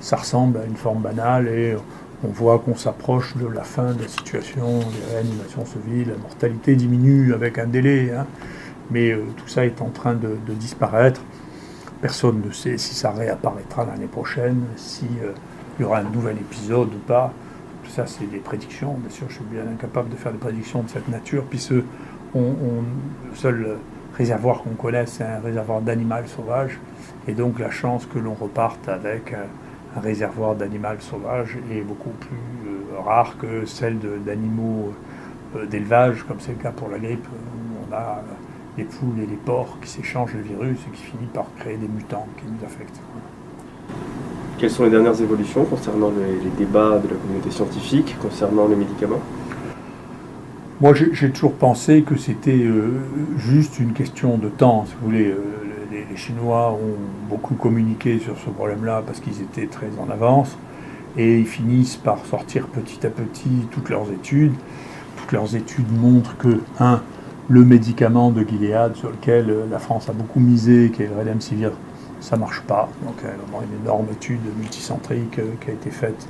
ça ressemble à une forme banale et on voit qu'on s'approche de la fin de la situation, les réanimations se vident, la mortalité diminue avec un délai, hein, mais tout ça est en train de disparaître. Personne ne sait si ça réapparaîtra l'année prochaine, si il y aura un nouvel épisode ou pas. Tout ça, c'est des prédictions. Bien sûr, je suis bien incapable de faire des prédictions de cette nature, puisque le seul réservoir qu'on connaisse, c'est un réservoir d'animal sauvage. Et donc, la chance que l'on reparte avec un réservoir d'animal sauvage est beaucoup plus rare que celle d'animaux d'élevage, comme c'est le cas pour la grippe, où on a les poules et les porcs qui s'échangent le virus et qui finissent par créer des mutants qui nous affectent. Quelles sont les dernières évolutions concernant les débats de la communauté scientifique, concernant les médicaments ? Moi, j'ai toujours pensé que c'était juste une question de temps. Si vous voulez, les Chinois ont beaucoup communiqué sur ce problème-là parce qu'ils étaient très en avance et ils finissent par sortir petit à petit toutes leurs études. Toutes leurs études montrent que, le médicament de Gilead sur lequel la France a beaucoup misé, qui est le Redemsivir, ça ne marche pas. Donc, il y a vraiment une énorme étude multicentrique qui a été faite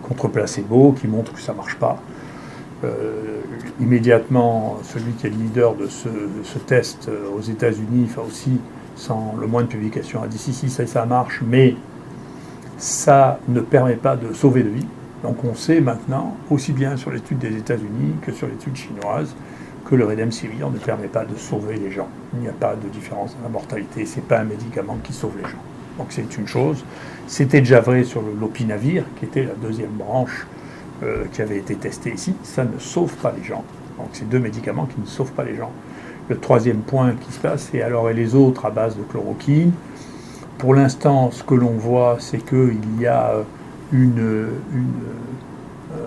contre placebo, qui montre que ça ne marche pas. Immédiatement, celui qui est le leader de ce test aux États-Unis, aussi sans le moins de publications, a dit si, ça marche, mais ça ne permet pas de sauver de vie. Donc on sait maintenant, aussi bien sur l'étude des États-Unis que sur l'étude chinoise, que le Redemsivir ne permet pas de sauver les gens. Il n'y a pas de différence dans la mortalité, ce n'est pas un médicament qui sauve les gens. Donc c'est une chose. C'était déjà vrai sur le lopinavir, qui était la deuxième branche qui avait été testée ici. Ça ne sauve pas les gens. Donc c'est deux médicaments qui ne sauvent pas les gens. Le troisième point qui se passe, c'est alors et les autres à base de chloroquine. Pour l'instant, ce que l'on voit, c'est qu'il y a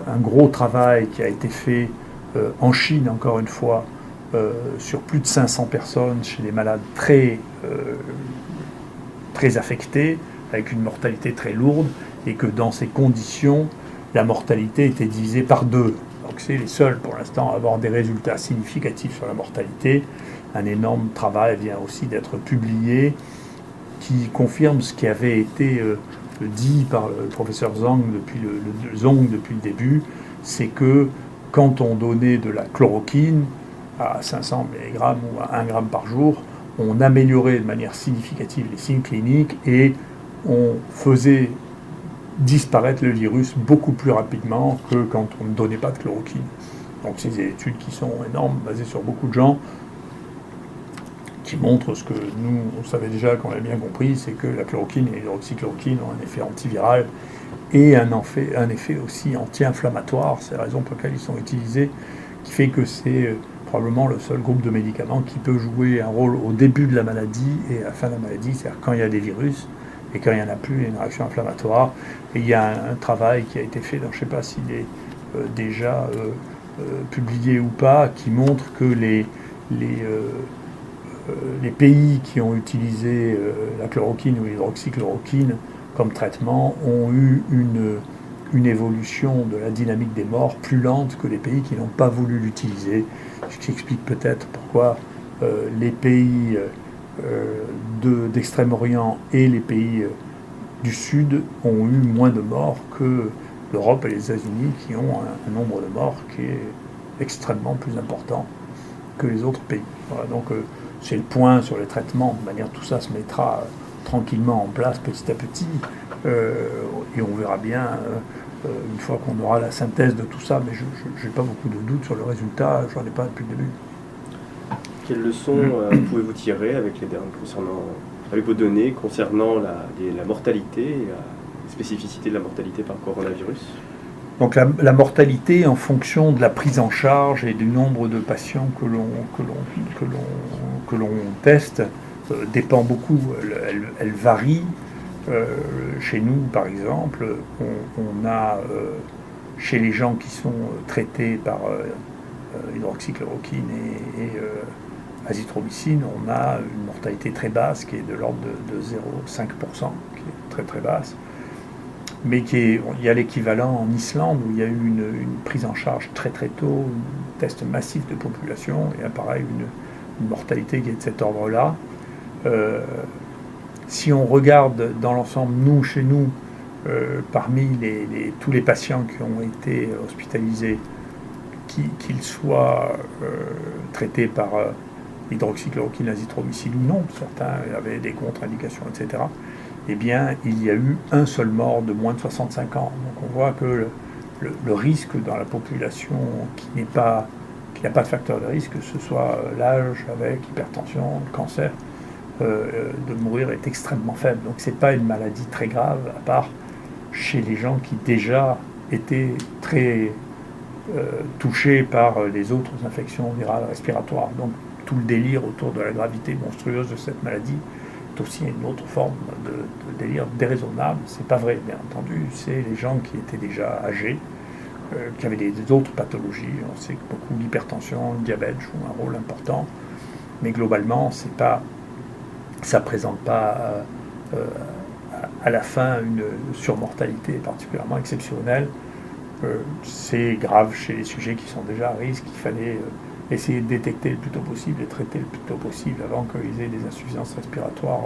un gros travail qui a été fait en Chine, encore une fois, sur plus de 500 personnes chez des malades très affectés, avec une mortalité très lourde, et que dans ces conditions, la mortalité était divisée par 2. Donc c'est les seuls pour l'instant à avoir des résultats significatifs sur la mortalité. Un énorme travail vient aussi d'être publié qui confirme ce qui avait été dit par le professeur Zhang depuis le début, c'est que quand on donnait de la chloroquine à 500 mg ou à 1 g par jour, on améliorait de manière significative les signes cliniques et on faisait disparaître le virus beaucoup plus rapidement que quand on ne donnait pas de chloroquine. Donc c'est des études qui sont énormes, basées sur beaucoup de gens, qui montrent ce que nous, on savait déjà, qu'on avait bien compris, c'est que la chloroquine et l'hydroxychloroquine ont un effet antiviral et un effet aussi anti-inflammatoire. C'est la raison pour laquelle ils sont utilisés, qui fait que c'est probablement le seul groupe de médicaments qui peut jouer un rôle au début de la maladie et à la fin de la maladie, c'est-à-dire quand il y a des virus, et quand il n'y en a plus, il y a une réaction inflammatoire. Et il y a un travail qui a été fait, je ne sais pas s'il est déjà publié ou pas, qui montre que les pays qui ont utilisé la chloroquine ou l'hydroxychloroquine comme traitement ont eu une évolution de la dynamique des morts plus lente que les pays qui n'ont pas voulu l'utiliser. Ce qui explique peut-être pourquoi les pays d'Extrême-Orient et les pays du Sud ont eu moins de morts que l'Europe et les États-Unis, qui ont un nombre de morts qui est extrêmement plus important que les autres pays. Voilà, donc c'est le point sur les traitements. De manière, tout ça se mettra tranquillement en place petit à petit, et on verra bien une fois qu'on aura la synthèse de tout ça, mais je n'ai pas beaucoup de doutes sur le résultat, j'en ai pas depuis le début. Quelles leçons pouvez-vous tirer avec vos données concernant la mortalité et la spécificité de la mortalité par coronavirus ? Donc la mortalité en fonction de la prise en charge et du nombre de patients que l'on teste dépend beaucoup, elle varie. Chez nous, par exemple, on a chez les gens qui sont traités par hydroxychloroquine et azithromycine, on a une mortalité très basse qui est de l'ordre de 0,5%, qui est très très basse. Mais il y a l'équivalent en Islande où il y a eu une prise en charge très très tôt, un test massif de population, et pareil une mortalité qui est de cet ordre-là. Si on regarde dans l'ensemble, chez nous, parmi tous les patients qui ont été hospitalisés, qu'ils soient traités par hydroxychloroquine, azithromycine ou non, certains avaient des contre-indications, etc., eh bien, il y a eu un seul mort de moins de 65 ans. Donc on voit que le risque dans la population qui n'a pas de facteur de risque, que ce soit l'âge avec hypertension, le cancer, de mourir est extrêmement faible. Donc ce n'est pas une maladie très grave, à part chez les gens qui déjà étaient très touchés par les autres infections virales respiratoires. Donc tout le délire autour de la gravité monstrueuse de cette maladie est aussi une autre forme de délire déraisonnable. C'est pas vrai, bien entendu. C'est les gens qui étaient déjà âgés, qui avaient des autres pathologies. On sait que beaucoup l'hypertension, le diabète jouent un rôle important, mais globalement, ça ne présente pas à la fin une surmortalité particulièrement exceptionnelle. C'est grave chez les sujets qui sont déjà à risque. Il fallait essayer de détecter le plus tôt possible et traiter le plus tôt possible avant qu'ils aient des insuffisances respiratoires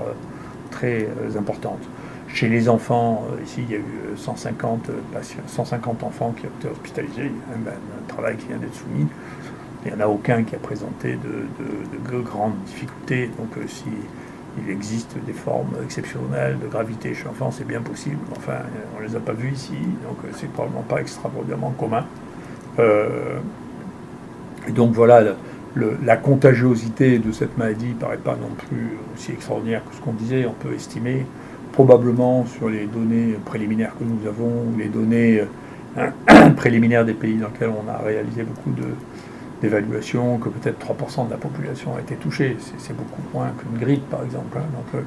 très importantes. Chez les enfants, ici, il y a eu 150 patients, 150 enfants qui ont été hospitalisés. Il y a même un travail qui vient d'être soumis. Il n'y en a aucun qui a présenté de grandes difficultés. Donc, s'il existe des formes exceptionnelles de gravité chez l'enfant, c'est bien possible. Enfin, on ne les a pas vus ici, donc c'est probablement pas extraordinairement commun. Et donc voilà, la contagiosité de cette maladie ne paraît pas non plus aussi extraordinaire que ce qu'on disait. On peut estimer probablement sur les données préliminaires que nous avons, ou les données préliminaires des pays dans lesquels on a réalisé beaucoup d'évaluations, que peut-être 3% de la population a été touchée. C'est beaucoup moins qu'une grippe, par exemple. Donc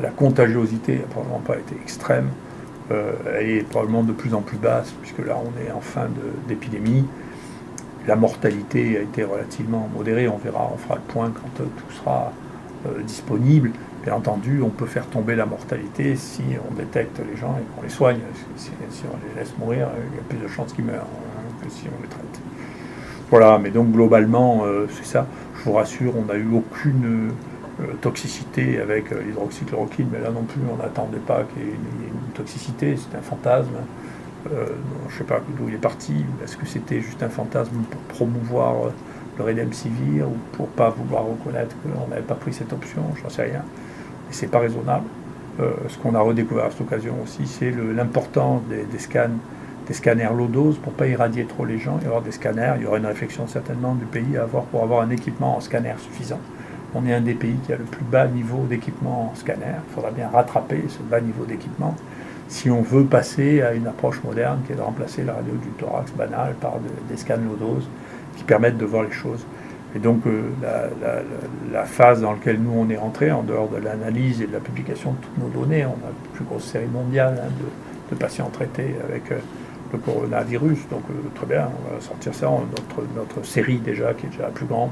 la contagiosité n'a probablement pas été extrême. Elle est probablement de plus en plus basse, puisque là, on est en fin d'épidémie. La mortalité a été relativement modérée. On verra, on fera le point quand tout sera disponible. Bien entendu, on peut faire tomber la mortalité si on détecte les gens et qu'on les soigne. Si on les laisse mourir, il y a plus de chances qu'ils meurent que si on les traite. Voilà, mais donc globalement, c'est ça. Je vous rassure, on n'a eu aucune toxicité avec l'hydroxychloroquine, mais là non plus, on n'attendait pas qu'il y ait une toxicité, c'est un fantasme. Je ne sais pas d'où il est parti. Est-ce que c'était juste un fantasme pour promouvoir le Remdesivir ou pour ne pas vouloir reconnaître qu'on n'avait pas pris cette option? J'en sais rien. Et c'est pas raisonnable. Ce qu'on a redécouvert à cette occasion aussi, c'est l'importance des scanners low dose pour ne pas irradier trop les gens et avoir des scanners. Il y aura une réflexion certainement du pays à avoir pour avoir un équipement en scanner suffisant. On est un des pays qui a le plus bas niveau d'équipement en scanner. Il faudra bien rattraper ce bas niveau d'équipement si on veut passer à une approche moderne qui est de remplacer la radio du thorax banale par des scans low dose qui permettent de voir les choses. Et donc la phase dans laquelle nous on est rentré, en dehors de l'analyse et de la publication de toutes nos données, on a la plus grosse série mondiale de patients traités avec le coronavirus, donc très bien, on va sortir ça, notre série déjà, qui est déjà la plus grande,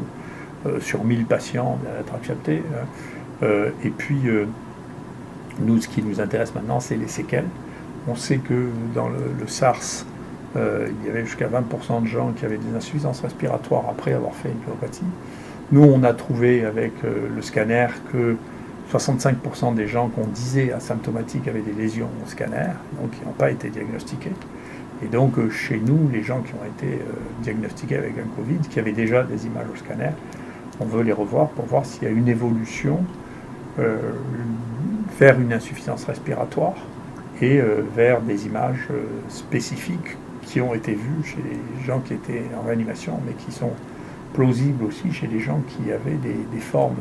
sur 1000 patients, vient d'être acceptée. Et puis, nous, ce qui nous intéresse maintenant, c'est les séquelles. On sait que dans le SARS, il y avait jusqu'à 20% de gens qui avaient des insuffisances respiratoires après avoir fait une pyopathie. Nous, on a trouvé avec le scanner que 65% des gens qu'on disait asymptomatiques avaient des lésions au scanner, donc qui n'ont pas été diagnostiqués. Et donc, chez nous, les gens qui ont été diagnostiqués avec un Covid, qui avaient déjà des images au scanner, on veut les revoir pour voir s'il y a une évolution vers une insuffisance respiratoire et vers des images spécifiques qui ont été vues chez les gens qui étaient en réanimation, mais qui sont plausibles aussi chez les gens qui avaient des formes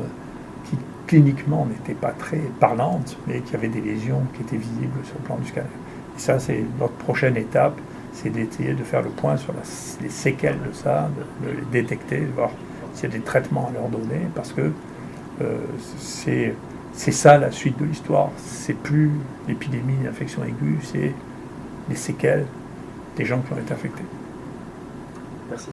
qui cliniquement n'étaient pas très parlantes, mais qui avaient des lésions qui étaient visibles sur le plan du scanner. Et ça, c'est notre prochaine étape, c'est d'essayer de faire le point sur les séquelles de ça, de les détecter, de voir s'il y a des traitements à leur donner, parce que c'est ça la suite de l'histoire. C'est plus l'épidémie d'infection aiguë, c'est les séquelles des gens qui ont été infectés.